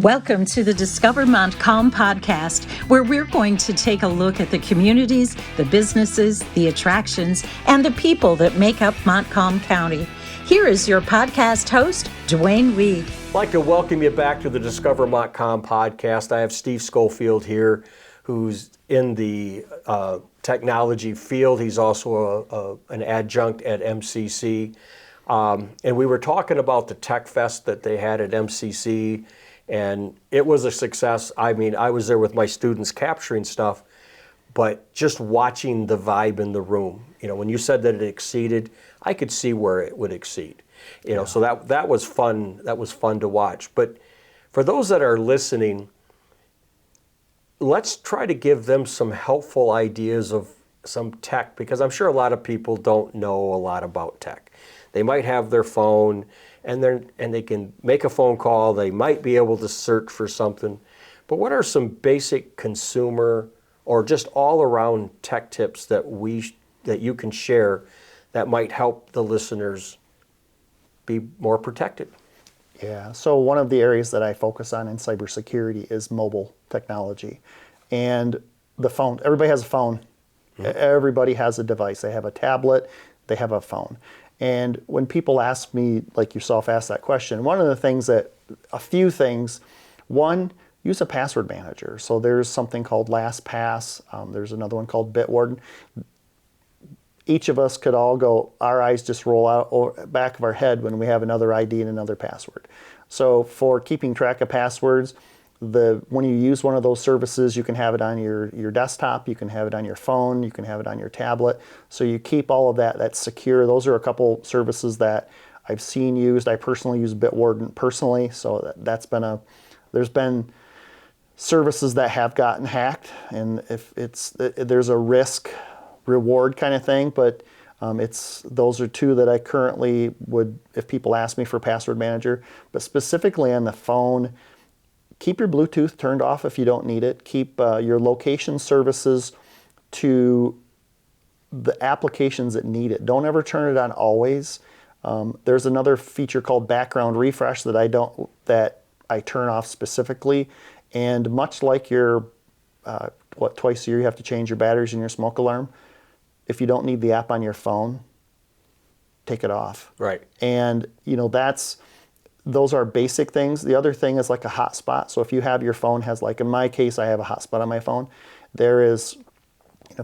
Welcome to the Discover Montcalm podcast, where we're going to take a look at the communities, the businesses, the attractions, and the people that make up Montcalm County. Here is your podcast host, Duane. I'd like to welcome you back to the Discover Montcalm podcast. I have Steve Schofield here, who's in the technology field. He's also an adjunct at MCC. And we were talking about the Tech Fest that they had at MCC, and it was a success. I mean, I was there with my students capturing stuff, but just watching the vibe in the room. You know, when you said that it exceeded, I could see where it would exceed. You know, so that was fun. That was fun to watch. But for those that are listening, let's try to give them some helpful ideas of some tech, because I'm sure a lot of people don't know a lot about tech. They might have their phone and they can make a phone call. They might be able to search for something. But what are some basic consumer or just all around tech tips that you can share that might help the listeners be more protected? Yeah, so one of the areas that I focus on in cybersecurity is mobile technology. And the phone, everybody has a phone. Mm-hmm. Everybody has a device. They have a tablet, they have a phone. And when people ask me, like yourself asked that question, a few things, one, use a password manager. So there's something called LastPass. There's another one called Bitwarden. Each of us could all go, our eyes just roll out over back of our head when we have another ID and another password. So for keeping track of passwords, when you use one of those services, you can have it on your desktop, you can have it on your phone, you can have it on your tablet. So you keep all of that, that's secure. Those are a couple services that I've seen used. I personally use Bitwarden personally, so there's been services that have gotten hacked, and there's a risk reward kind of thing, but those are two that I currently would, if people ask me for password manager. But specifically on the phone, keep your Bluetooth turned off if you don't need it. Keep your location services to the applications that need it. Don't ever turn it on always. There's another feature called background refresh that I turn off specifically. And much like your twice a year you have to change your batteries in your smoke alarm, if you don't need the app on your phone, take it off. Right. And those are basic things. The other thing is like a hotspot. So if you have your phone has, like in my case, I have a hotspot on my phone. If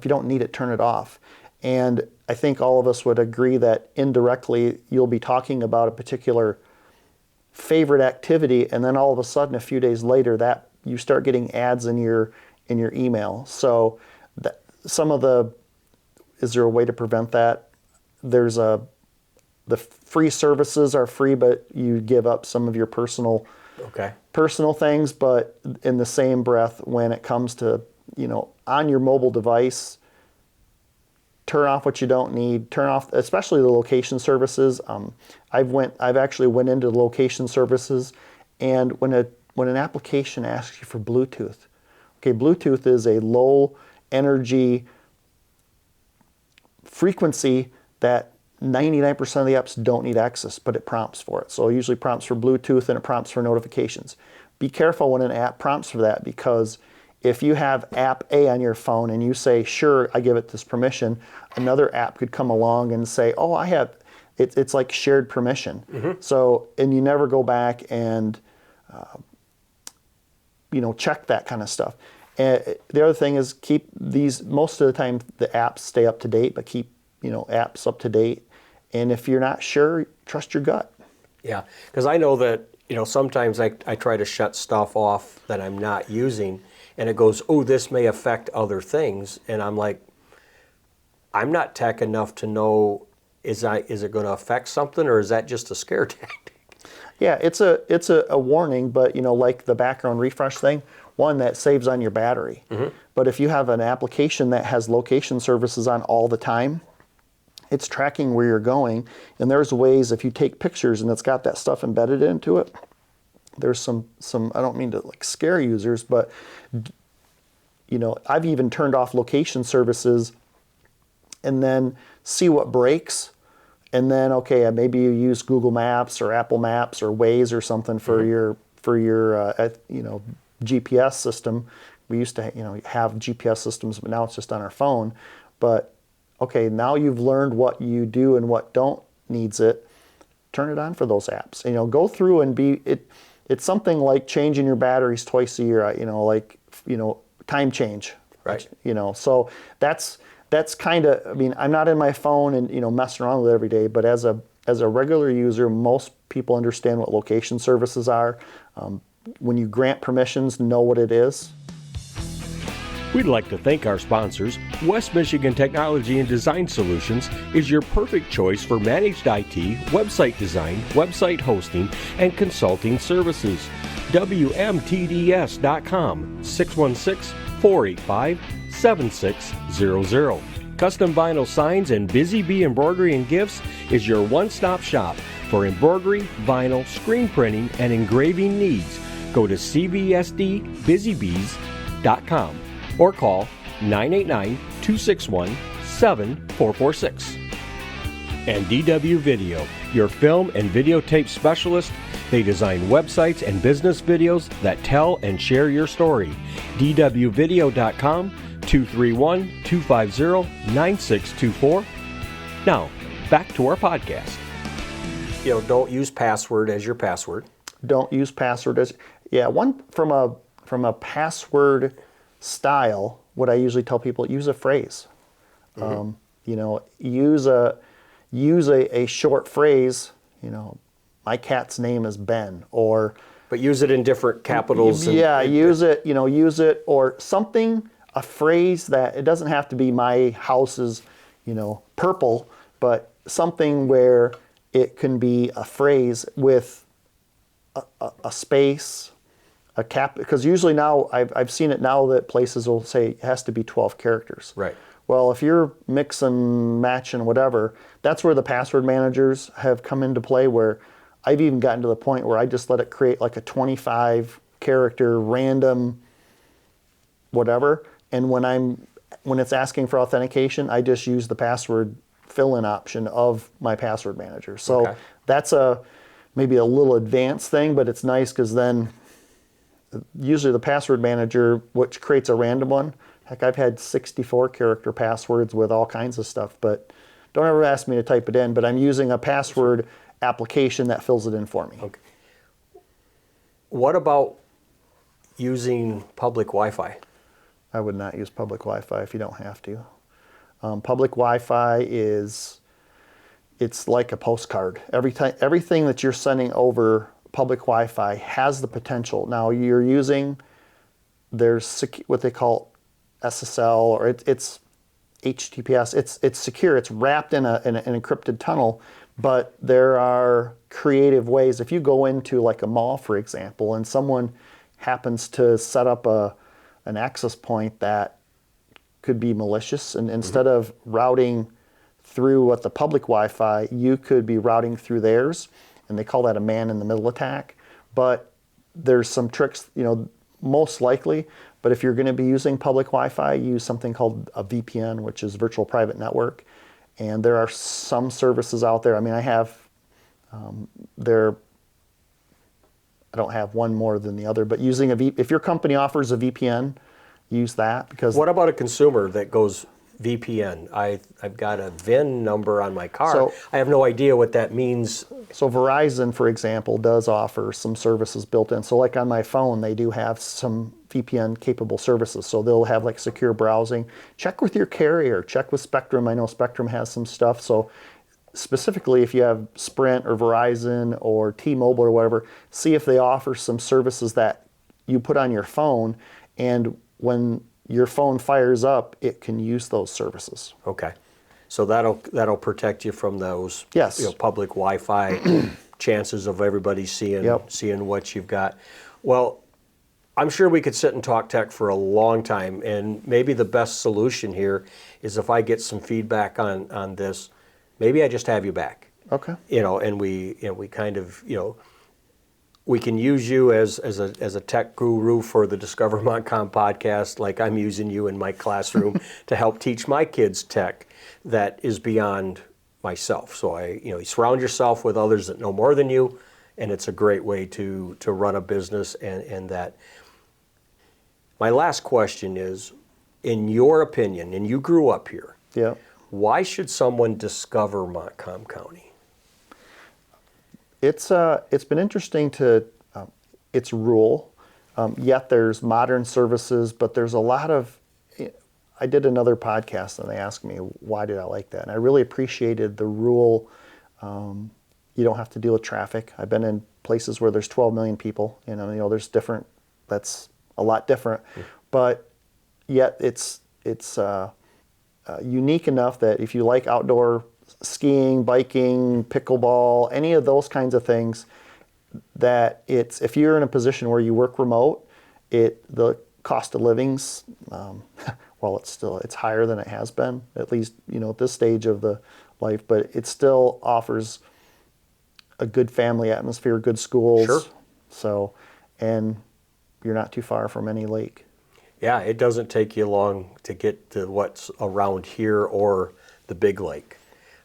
you don't need it, turn it off. And I think all of us would agree that indirectly you'll be talking about a particular favorite activity, and then all of a sudden a few days later that you start getting ads in your email. So is there a way to prevent that? The free services are free, but you give up some of your personal things. But in the same breath, when it comes to, on your mobile device, turn off what you don't need. Turn off, especially the location services. I've actually went into the location services, and when an application asks you for Bluetooth, Bluetooth is a low energy frequency that 99% of the apps don't need access, but it prompts for it. So it usually prompts for Bluetooth and it prompts for notifications. Be careful when an app prompts for that, because if you have app A on your phone and you say, sure, I give it this permission, another app could come along and say, oh, it's like shared permission. Mm-hmm. So, and you never go back and, check that kind of stuff. And the other thing is most of the time the apps stay up to date, but keep, apps up to date. And if you're not sure, trust your gut. Yeah, because I know that, sometimes I try to shut stuff off that I'm not using, and it goes, oh, this may affect other things. And I'm like, I'm not tech enough to know, is it going to affect something, or is that just a scare tactic? Yeah, it's a warning, but like the background refresh thing, one that saves on your battery. Mm-hmm. But if you have an application that has location services on all the time, it's tracking where you're going, and there's ways, if you take pictures and it's got that stuff embedded into it, there's some I don't mean to scare users, but I've even turned off location services and then see what breaks. And then, maybe you use Google Maps or Apple Maps or Waze or something for for your GPS system. We used to have GPS systems, but now it's just on our phone. But okay, now you've learned what you do and what don't needs it. Turn it on for those apps. Go through and it's something like changing your batteries twice a year. Time change. Right. So that's kind of. I'm not in my phone and messing around with it every day. But as a regular user, most people understand what location services are. When you grant permissions, know what it is. We'd like to thank our sponsors. West Michigan Technology and Design Solutions is your perfect choice for managed IT, website design, website hosting, and consulting services. WMTDS.com, 616-485-7600. Custom vinyl signs and Busy Bee Embroidery and Gifts is your one-stop shop for embroidery, vinyl, screen printing, and engraving needs. Go to cvsdbusybees.com or call 989-261-7446. And DW Video, your film and videotape specialist. They design websites and business videos that tell and share your story. dwvideo.com, 231-250-9624. Now, back to our podcast. Don't use password as your password. Don't use password as one from a password style. What I usually tell people, use a phrase. Use a short phrase. My cat's name is Ben, but use it in different capitals. Use it. Use it or something. A phrase that it doesn't have to be my house is, purple, but something where it can be a phrase with a space, a cap. Because usually now I've seen it now that places will say it has to be 12 characters. Right. Well, if you're mix and match and whatever, that's where the password managers have come into play. Where I've even gotten to the point where I just let it create like a 25 character random whatever. And when it's asking for authentication, I just use the password fill-in option of my password manager. So that's maybe a little advanced thing, but it's nice because then usually the password manager, which creates a random one. Heck, I've had 64 character passwords with all kinds of stuff, but don't ever ask me to type it in, but I'm using a password application that fills it in for me. Okay. What about using public Wi-Fi? I would not use public Wi-Fi if you don't have to. Public Wi-Fi it's like a postcard. Everything that you're sending over public Wi-Fi has the potential. Now there's what they call SSL, or it's HTTPS. It's secure. It's wrapped in an encrypted tunnel, but there are creative ways. If you go into like a mall, for example, and someone happens to set up an access point that could be malicious, and instead of routing through what the public Wi-Fi, you could be routing through theirs, and they call that a man-in-the-middle attack. But there's some tricks, most likely. But if you're going to be using public Wi-Fi, use something called a VPN, which is Virtual Private Network. And there are some services out there. I have I don't have one more than the other, but using if your company offers a VPN, use that. Because what about a consumer that goes VPN? I've got a VIN number on my car. So, I have no idea what that means. So Verizon, for example, does offer some services built in. So like on my phone, they do have some VPN capable services. So they'll have like secure browsing. Check with your carrier. Check with Spectrum. I know Spectrum has some stuff. So specifically, if you have Sprint or Verizon or T-Mobile or whatever, see if they offer some services that you put on your phone, and when your phone fires up, it can use those services. Okay, so that'll protect you from those public Wi-Fi chances of everybody seeing what you've got. Well, I'm sure we could sit and talk tech for a long time, and maybe the best solution here is if I get some feedback on this. Maybe I just have you back. Okay. And we kind of, we can use you as a tech guru for the Discover Montcalm podcast, like I'm using you in my classroom to help teach my kids tech that is beyond myself. So you surround yourself with others that know more than you, and it's a great way to run a business and that. My last question is, in your opinion, and you grew up here, Yeah. why should someone discover Montcalm County? It's been interesting to, it's rural, yet there's modern services, but there's a lot of, I did another podcast and they asked me, why did I like that? And I really appreciated the rural, you don't have to deal with traffic. I've been in places where there's 12 million people, there's different, that's a lot different, but yet it's unique enough that if you like outdoor skiing, biking, pickleball, any of those kinds of things, that if you're in a position where you work remote, the cost of living's, well, it's higher than it has been, at least, at this stage of the life, but it still offers a good family atmosphere, good schools. Sure. So, and you're not too far from any lake. Yeah, it doesn't take you long to get to what's around here or the big lake.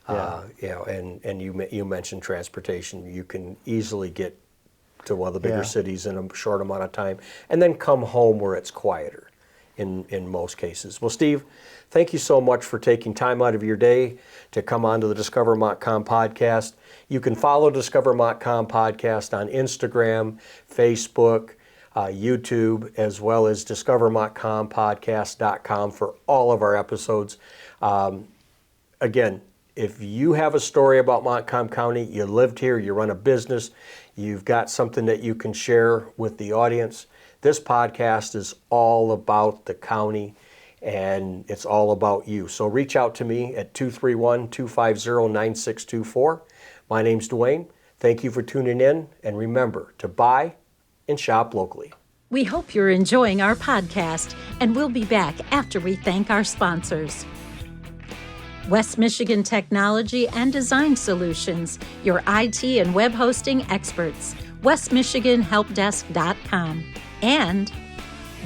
Yeah. And you mentioned transportation. You can easily get to one of the bigger cities in a short amount of time, and then come home where it's quieter in most cases. Well, Steve, thank you so much for taking time out of your day to come on to the Discover Montcalm podcast. You can follow Discover Montcalm podcast on Instagram, Facebook, YouTube, as well as discovermontcalmpodcast.com for all of our episodes. Again, if you have a story about Montcalm County, you lived here, you run a business, you've got something that you can share with the audience, this podcast is all about the county and it's all about you. So reach out to me at 231-250-9624. My name's Duane. Thank you for tuning in, and remember to buy and shop locally. We hope you're enjoying our podcast, and we'll be back after we thank our sponsors. West Michigan Technology and Design Solutions, your IT and web hosting experts, westmichiganhelpdesk.com, and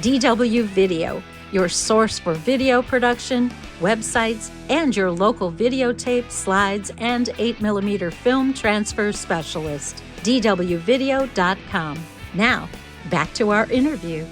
DW Video, your source for video production, websites, and your local videotape, slides, and 8mm film transfer specialist, dwvideo.com. Now, back to our interview.